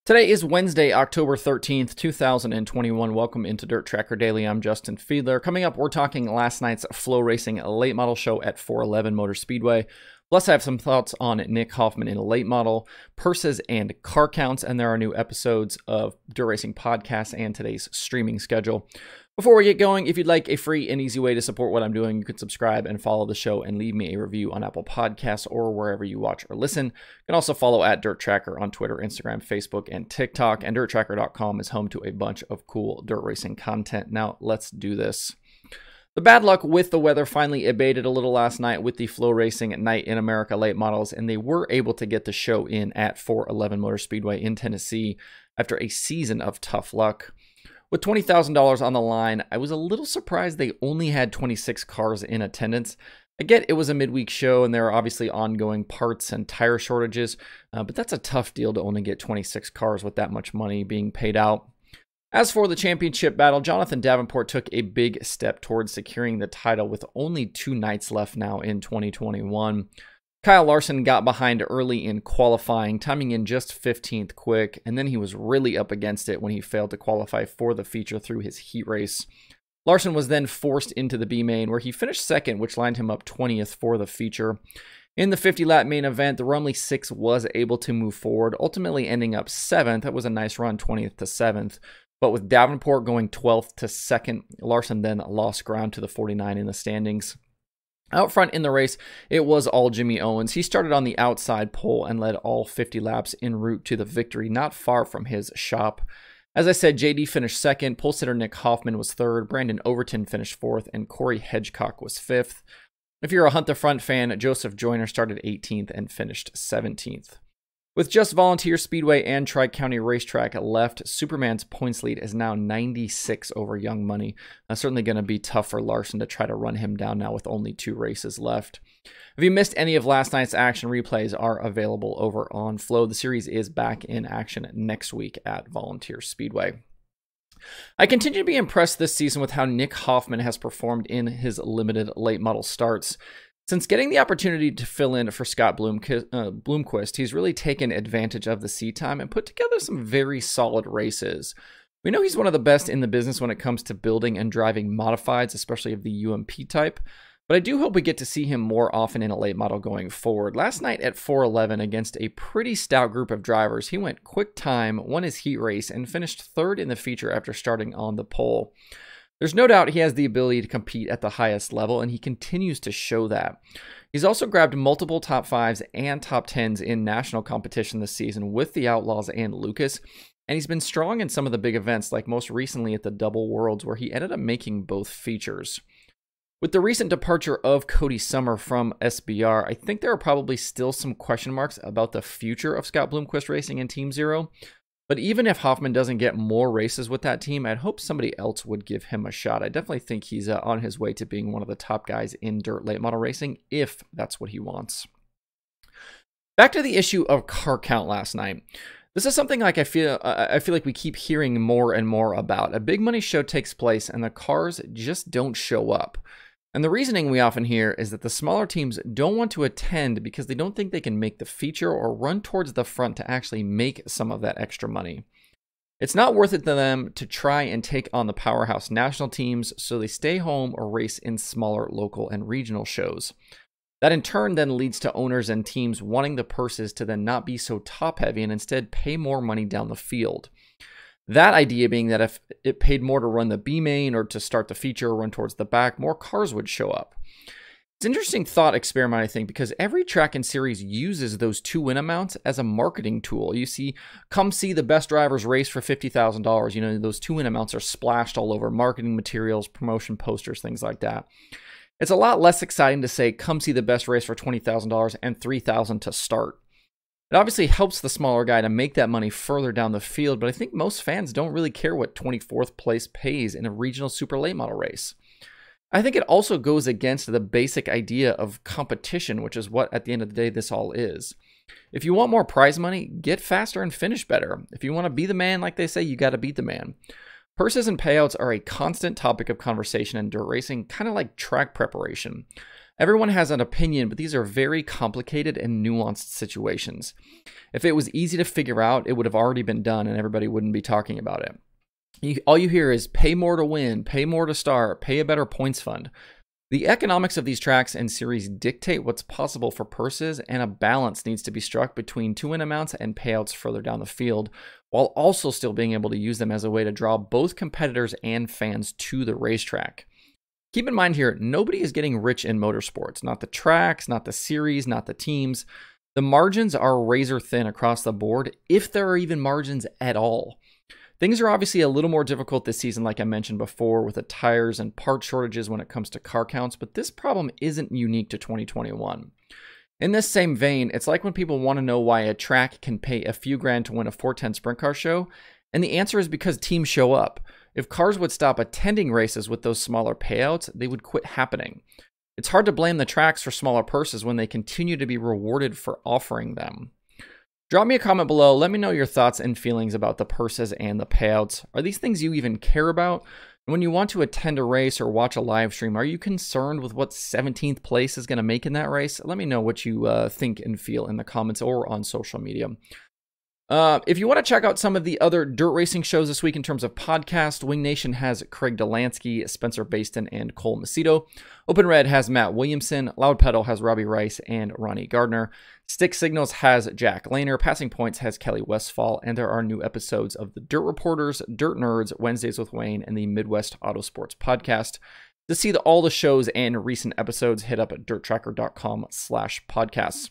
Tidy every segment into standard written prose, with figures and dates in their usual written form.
Today is Wednesday, October 13th, 2021. Welcome into Dirt Tracker Daily. I'm Justin Fiedler. Coming up, we're talking last night's FloRacing Late Model show at 411 Motor Speedway. Plus, I have some thoughts on Nick Hoffman in a late model, purses and car counts, and there are new episodes of Dirt Racing Podcast and today's streaming schedule. Before we get going, if you'd like a free and easy way to support what I'm doing, you can subscribe and follow the show and leave me a review on Apple Podcasts or wherever you watch or listen. You can also follow at Dirt Tracker on Twitter, Instagram, Facebook, and TikTok. And DirtTracker.com is home to a bunch of cool dirt racing content. Now, let's do this. The bad luck with the weather finally abated a little last night with the FloRacing Night in America late models, and they were able to get the show in at 411 Motor Speedway in Tennessee after a season of tough luck. With $20,000 on the line, I was a little surprised they only had 26 cars in attendance. I get it was a midweek show and there are obviously ongoing parts and tire shortages, but that's a tough deal to only get 26 cars with that much money being paid out. As for the championship battle, Jonathan Davenport took a big step towards securing the title with only 2 nights left now in 2021. Kyle Larson got behind early in qualifying, timing in just 15th quick, and then he was really up against it when he failed to qualify for the feature through his heat race. Larson was then forced into the B main, where he finished second, which lined him up 20th for the feature. In the 50-lap main event, the Rumley 6 was able to move forward, ultimately ending up 7th. That was a nice run, 20th to 7th. But with Davenport going 12th to 2nd, Larson then lost ground to the 49 in the standings. Out front in the race, it was all Jimmy Owens. He started on the outside pole and led all 50 laps en route to the victory, not far from his shop. As I said, JD finished second, pole sitter Nick Hoffman was third, Brandon Overton finished fourth, and Corey Hedgecock was fifth. If you're a Hunt the Front fan, Joseph Joyner started 18th and finished 17th. With just Volunteer Speedway and Tri-County Racetrack left, Superman's points lead is now 96 over Young Money. Certainly going to be tough for Larson to try to run him down now with only 2 races left. If you missed any of last night's action, replays are available over on Flo. The series is back in action next week at Volunteer Speedway. I continue to be impressed this season with how Nick Hoffman has performed in his limited late model starts. Since getting the opportunity to fill in for Scott Bloomquist, he's really taken advantage of the seat time and put together some very solid races. We know he's one of the best in the business when it comes to building and driving modifieds, especially of the UMP type, but I do hope we get to see him more often in a late model going forward. Last night at 411 against a pretty stout group of drivers, he went quick time, won his heat race, and finished third in the feature after starting on the pole. There's no doubt he has the ability to compete at the highest level, and he continues to show that. He's also grabbed multiple top 5s and top 10s in national competition this season with the Outlaws and Lucas, and he's been strong in some of the big events, like most recently at the Double Worlds, where he ended up making both features. With the recent departure of Cody Summer from SBR, I think there are probably still some question marks about the future of Scott Bloomquist Racing and Team Zero. But even if Hoffman doesn't get more races with that team, I'd hope somebody else would give him a shot. I definitely think he's on his way to being one of the top guys in dirt late model racing, if that's what he wants. Back to the issue of car count last night. This is something like I feel like we keep hearing more and more about. A big money show takes place and the cars just don't show up. And the reasoning we often hear is that the smaller teams don't want to attend because they don't think they can make the feature or run towards the front to actually make some of that extra money. It's not worth it to them to try and take on the powerhouse national teams, so they stay home or race in smaller local and regional shows. That in turn then leads to owners and teams wanting the purses to then not be so top heavy and instead pay more money down the field. That idea being that if it paid more to run the B main or to start the feature or run towards the back, more cars would show up. It's an interesting thought experiment, I think, because every track and series uses those 2 win amounts as a marketing tool. You see, come see the best drivers race for $50,000. You know, those 2 win amounts are splashed all over marketing materials, promotion posters, things like that. It's a lot less exciting to say, come see the best race for $20,000 and $3,000 to start. It obviously helps the smaller guy to make that money further down the field, but I think most fans don't really care what 24th place pays in a regional super late model race. I think it also goes against the basic idea of competition, which is what at the end of the day this all is. If you want more prize money, get faster and finish better. If you want to be the man, like they say, you got to beat the man. Purses and payouts are a constant topic of conversation in dirt racing, kind of like track preparation. Everyone has an opinion, but these are very complicated and nuanced situations. If it was easy to figure out, it would have already been done and everybody wouldn't be talking about it. All you hear is pay more to win, pay more to start, pay a better points fund. The economics of these tracks and series dictate what's possible for purses, and a balance needs to be struck between to-win amounts and payouts further down the field, while also still being able to use them as a way to draw both competitors and fans to the racetrack. Keep in mind here, nobody is getting rich in motorsports. Not the tracks, not the series, not the teams. The margins are razor thin across the board, if there are even margins at all. Things are obviously a little more difficult this season, like I mentioned before, with the tires and part shortages when it comes to car counts, but this problem isn't unique to 2021. In this same vein, it's like when people want to know why a track can pay a few grand to win a 410 sprint car show, and the answer is because teams show up. If cars would stop attending races with those smaller payouts, they would quit happening. It's hard to blame the tracks for smaller purses when they continue to be rewarded for offering them. Drop me a comment below. Let me know your thoughts and feelings about the purses and the payouts. Are these things you even care about? When you want to attend a race or watch a live stream, are you concerned with what 17th place is going to make in that race? Let me know what you think and feel in the comments or on social media. If you want to check out some of the other dirt racing shows this week in terms of podcast, Wing Nation has Craig Delansky, Spencer Baston, and Cole Macedo. Open Red has Matt Williamson. Loud Pedal has Robbie Rice and Ronnie Gardner. Stick Signals has Jack Lehner. Passing Points has Kelly Westfall. And there are new episodes of the Dirt Reporters, Dirt Nerds, Wednesdays with Wayne, and the Midwest Autosports podcast. To see all the shows and recent episodes, hit up at dirttracker.com/podcasts.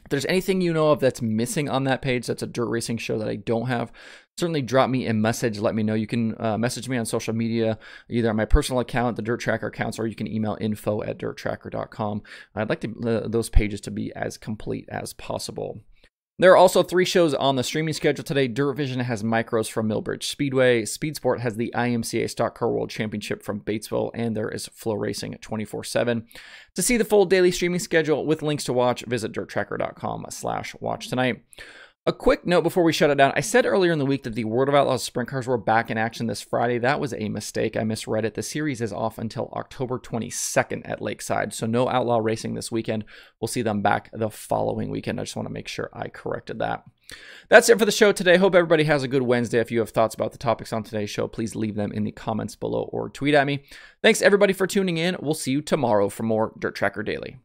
If there's anything you know of that's missing on that page, that's a dirt racing show that I don't have, certainly drop me a message. Let me know. You can message me on social media, either on my personal account, the Dirt Tracker accounts, or you can email info@dirttracker.com. I'd like those pages to be as complete as possible. There are also 3 shows on the streaming schedule today. Dirt Vision has Micros from Millbridge Speedway. Speed Sport has the IMCA Stock Car World Championship from Batesville. And there is FloRacing 24/7. To see the full daily streaming schedule with links to watch, visit dirttracker.com/watch tonight. A quick note before we shut it down. I said earlier in the week that the World of Outlaws sprint cars were back in action this Friday. That was a mistake. I misread it. The series is off until October 22nd at Lakeside, so no Outlaw racing this weekend. We'll see them back the following weekend. I just want to make sure I corrected that. That's it for the show today. Hope everybody has a good Wednesday. If you have thoughts about the topics on today's show, please leave them in the comments below or tweet at me. Thanks everybody for tuning in. We'll see you tomorrow for more Dirt Tracker Daily.